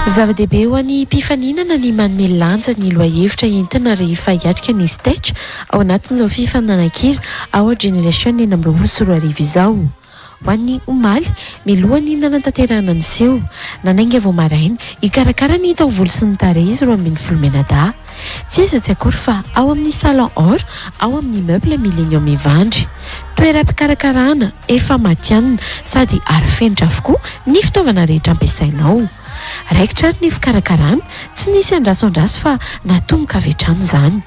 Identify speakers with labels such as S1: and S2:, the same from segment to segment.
S1: Zava-dehibe ho an'ny mpifaninana ny manome lanja ny loahevitra entina rehefa hiatrika ny stage ao anatin'izao fifaninana-kira ao Generation 2024 izao. Ho an'ny omaly milohany nanantanterahana ny seho nanainga vao maraina hikarakara ny taovolo sy ny tarehy izy 20 menada. Tsy aiza tsy akory fa ao amin'ny salon or ao amin'ny meuble Millennium Ivandry. Toeram-pikarakarana efa matianina sady arifenitra avokoa ny fitaovana rehetra ampiasainao. Raikitra ary ny fikarakarana tsy nisy andraso fa natomboka avy hatrany izany.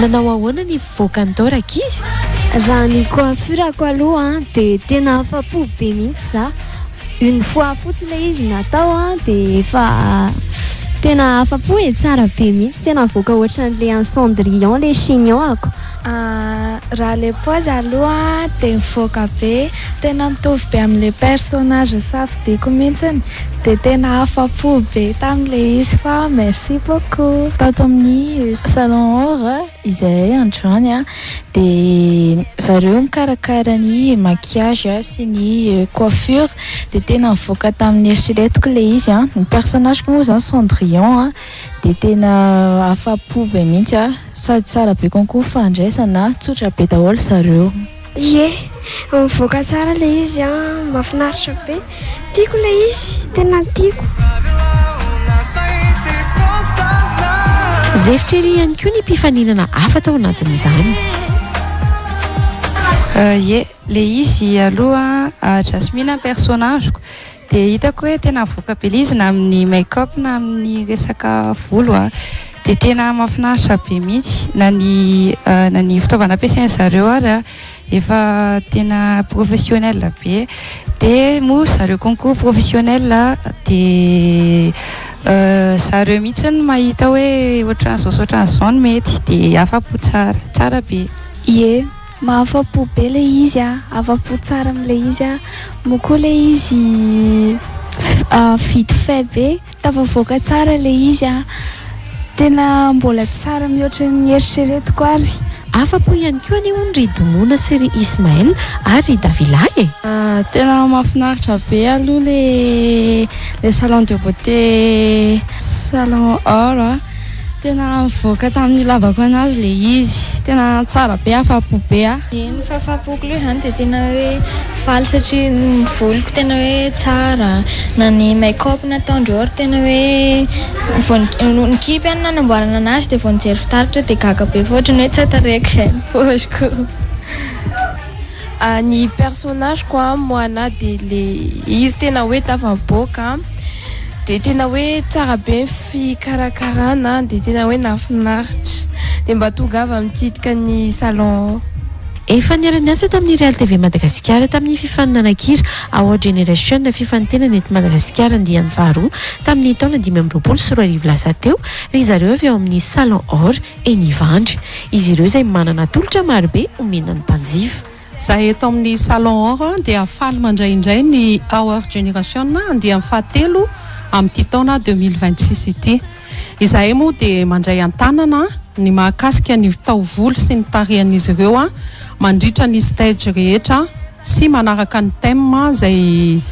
S1: Nanao ahoana ny voakantao rakizy?
S2: Raha ny coiffure-ko aloha dia tena afa-po be mihitsy za. Une fois fotsiny ilay izy natao dia efa tena afa-po tsara be mihitsy, tena voaka ohatran'ilay un Cendrillon ilay chignon-ako.
S3: Raha le pose aloha dia mivoaka be, tena mitovy be amin'ilay personnage safidiako mihitsiny, dia tena afa-po be tamin'ilay izy fa merci beaucoup.
S4: Tato amin'ny salon or izay androany dia zareo mikarakara ny maquillage sy ny coiffure dia tena mivoaka tamin'ny eritreretiko ilay izy ny personnage moa zany Cendrillon dia tena afa-po be mihitsy sady tsara be konkoa fandraisana, tsotra be daholo zareo.
S2: Mivoaka tsara ilay izy mahafinaritra be, tiako ilay izy, tena tiako.
S1: Zefitra ery ihany koa ny mpifaninana hafa tao anatin'izany.
S5: Le izy aloha Jasmine personnageko dia hitako hoe tena voaka be izy na amin'ny make-up na amin'ny resaka volo dia tena mahafinaritra be mihitsy na ny fitaovana ampiasain zareo ary efa tena professionnel be dia moa zareo konkoa professionnel dia zareo mihitsy ny mahita hoe ohatran'izao no mety dia afa-po tsara be.
S3: Mahafa-po be ilay izy afa-po tsara amin'ilay izy moa ilay izy vite fait be, tafavoaka tsara ilay izy tena mbola tsara mihoatra ny eritreretiko ary.
S1: Afa-po ihany koa ny Ondry Domona sy ry Ismaël ary Davila
S4: tena mahafinaritra be aloha le salon de beauté salon or tena mivoaka tamin'ny lavako anazy le izy, tena tsara be, afa-po be
S3: Ny fafapoko loha izany dia tena hoe faly satria ny voloko tena hoe tsara, na ny make-up nataondreo tena hoe ny kipy nanamboarana anazy dia vao nijery fitaratra dia gaga be foatra ny hoe tsy atareko izay ny poziko.
S6: Ny personnageko Moana dia izy tena hoe tafavoaka dia tena hoe tsara be fikarakarana dia tena hoe nafinaritra dia mba tonga avy mitsidika ny salon.
S1: Efa niara-niasa tamin'ny Real TV Madagasikara tamin'ny fifaninana-kira ao Generation fifantenana eto Madagasikara andiany faharoa tamin'ny taona 2024 lasa teo ry zareo avy ao amin'ny salon or eny Ivandry. Izy ireo izay manana tolotra marobe omena ny mpanjifa.
S7: Zahay eto amin'ny salon or dia afaly mandraindray ny Our Generation andiany fahatelo amin'ity taona 2026 ity. Izahay moa dia mandray antanana ny mahakasika ny taovolo sy ny tarehan'izy ireo mandritra ny stage rehetra sy manaraka ny thème izay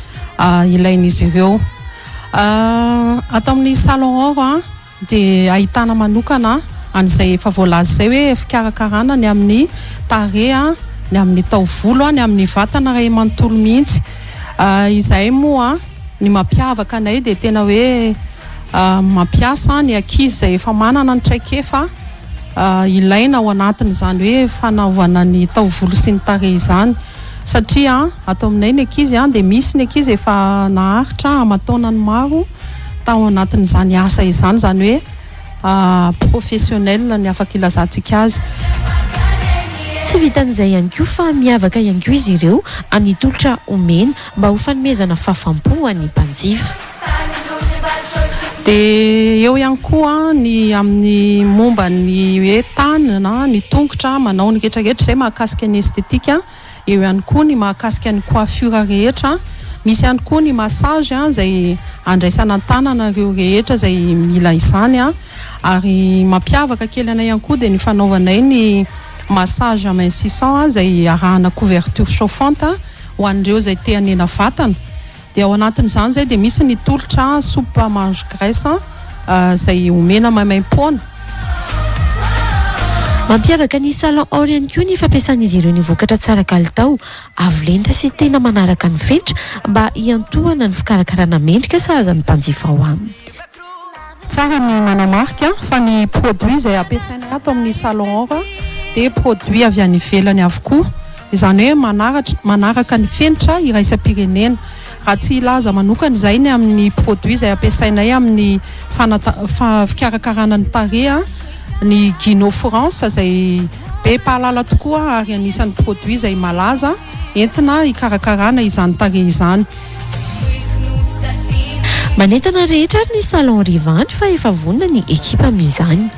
S7: ilain'izy ireo. Ato amin'ny salon or dia ahitana manokana an'izay efa voalaza izay hoe fikarakarana ny amin'ny tareha, ny amin'ny taovolo, ny amin'ny vatana ray manontolo mihitsy. Izahay moa ny mampiavaka anay dia tena hoe mampiasa ny ankizy izay efa manana ny traikefa ilaina ao anatin'izany hoe fanaovana ny taovolo sy ny tarehy izany satria ato aminay ny ankizy dia misy ny ankizy efa naharitra aman-taonany maro tao anatin'izany asa izany, izany hoe professionnel ny afaka ilazantsika azy.
S1: Tsy vitan'izay ihany koa fa miavaka ihany koa izy ireo amin'ny tolotra omena mba ho fanomezana fahafaham-po an'ny mpanjifa.
S7: Dia eo ihany koa ny amin'ny momba ny hoe tanana, ny tongotra, manao ny rehetrarehetra izay mahakasika ny estetika, eo ihany koa ny mahakasika ny coiffure rehetra misy ihany koa ny massage zay andraisana tananareo rehetra zay mila izany ary mampiavaka kely anay ihany koa dia ny fanaovanay ny massage amincissant zay arahana couverture chauffante ho an'ireo zay te hanena vatana dia ao anatin'izany zay dia misy ny tolotra soupe mange graisse zay omena maimaim-poana.
S1: Mampiavaka ny salon or ihany koa ny fampiasan'izy ireo ny vokatra tsara kalitao avo lenta sy tena manaraka ny fenitra mba hiantohana ny fikarakarana mendrika sahaza ny mpanjifa ao aminy.
S7: Tsara ny manamarika fa ny produit zay ampiasaina ato amin'ny salon or dia produit avy any ivelany avokoa, izany hoe manaraka ny fenitra iraisam-pirenena. Raha tsy ilaza manokana izay ny amin'ny produit zay ampiasainay amin'ny fikarakarana ny tarehy ny Guino France zay be pahalala tokoa ary anisan'ny produit zay malaza entina ikarakarana izany tarehy izany.
S1: Manentana rehetra ary ny salon rivandry fa efa vonona ny ekipa amin'izany.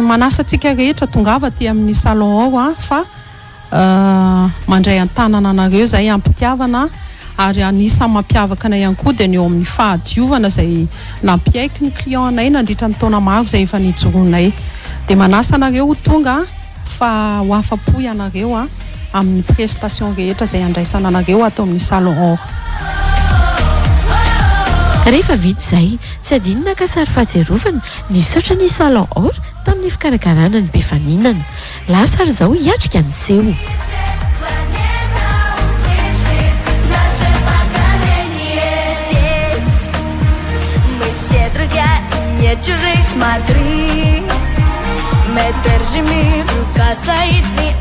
S7: Manasa antsika rehetra tongava ty amin'ny salon or fa mandray an-tanana anareo zay ampitiavana ary anisan'ny mampiavaka anay ihany koa dia ny eo amin'ny fahadiovana zay nampiaiky ny client anay nandritra ny taona maro zay efa nijoroanay dia manasa anareo ho tonga fa ho afa-po ianareo amin'ny prestation rehetra zay andraisana anareo atao amin'ny salon or.
S1: Rehefa vita izay tsy adinona ka sary fahatsiarovana nisaotra ny salon or tamin'ny fikarakarana ny mpifaninana. Lasa ary izao hiatrika ny seho.
S8: Чужих смотри, мы держим мир, рука стоит не